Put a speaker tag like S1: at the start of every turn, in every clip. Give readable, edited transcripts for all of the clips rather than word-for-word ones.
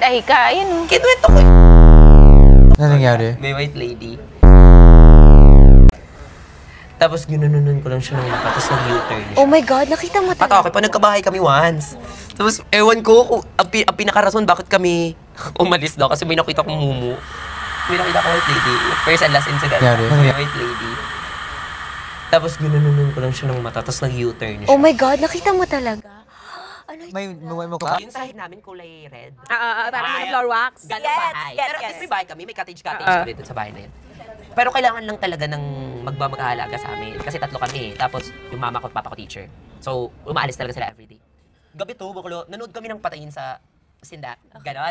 S1: ay ka, ayun.
S2: Kinuwento ko.
S3: Ano nangyari?
S2: May white lady. Tapos ginununan ko lang siya ng mata, tapos nag-U-turn siya.
S1: Oh my God, nakita mo
S2: At okay, pa nagkabahay kami once. Tapos ewan ko kung ang pinakarason bakit kami umalis daw kasi may nakita kong mumu. May nakita ko white lady. First and last incident. May white lady. Tapos ginununan ko lang siya ng mata, tapos nag-U-turn siya.
S1: Oh my God, nakita mo talaga? Ano
S3: May mo ka?
S2: Yung sahig namin kulay red.
S4: Parang floor wax.
S2: Ganun bahay. Pero may bahay kami, may cottage kami dito sa bahay na yun. Pero kailangan lang talaga ng magmamag-ahalaga sa amin. Kasi 3 kami. Tapos yung mama ko at papa ko teacher. So, umaalis talaga sila everyday. Gabi to, buklo, nanood kami ng patayin sa sindak. Ganon.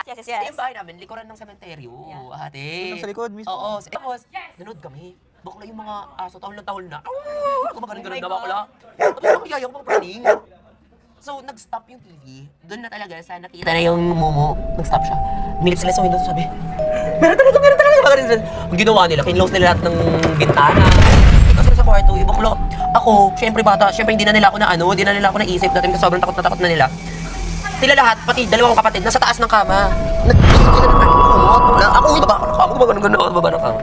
S1: Yes.
S2: Yung bahay namin, likuran ng sementeryo. Ate.
S3: Sa likod mismo?
S2: Oo. Tapos, nanood kami. Buklo yung mga aso, tahol na. Gumaganon na bakla. Tapos ako yaya ko mga praning. So, nag-stop yung TV. Doon na talaga sa nakita na yung mumu. Nag-stop siya. Nilip sila sa window, sabi, meron talaga. Ang ginawa nila, kinlose nila lahat ng bintana. Kasi sa kwarto, ibuklo. Ako, syempre bata, syempre hindi na nila ako naisip natin kasi sobrang takot na nila. Sila lahat, pati 2 kapatid, nasa taas ng kama. Nagkikita ng kumot. Ako, baba ako ng kama, baba ng kama.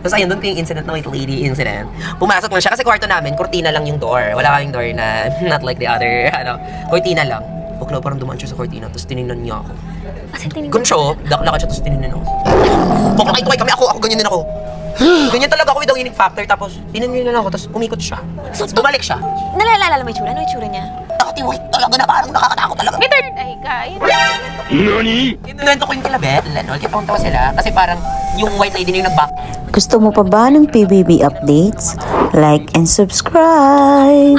S2: Tapos ayun, doon ko yung incident ng white lady incident. Pumasok lang siya kasi kwarto namin, kurtina lang yung door. Wala kaming door na not like the other, kurtina lang. Buklo, parang dumaan siya sa kurtina, tapos tinignan niya ako. Ganun siya, daklaka siya, tapos tinignan ako. Buklo, ito kami, ako ganyan din ako. Ganyan talaga ako without unique factor, tapos tinignan ako, tapos umikot siya. Tapos bumalik siya.
S1: Nalalala mo yung tsura? Ano yung tsura niya?
S2: Takot yung white talaga na parang nakakatakot talaga.
S1: May third ay ka, ayun.
S3: Nani?
S2: Kinuwento ko yung kilabet, kipang-tawa sila, kasi parang yung white lady na yung nag-back.
S5: Gusto mo pa ba ng PBB updates? Like and subscribe!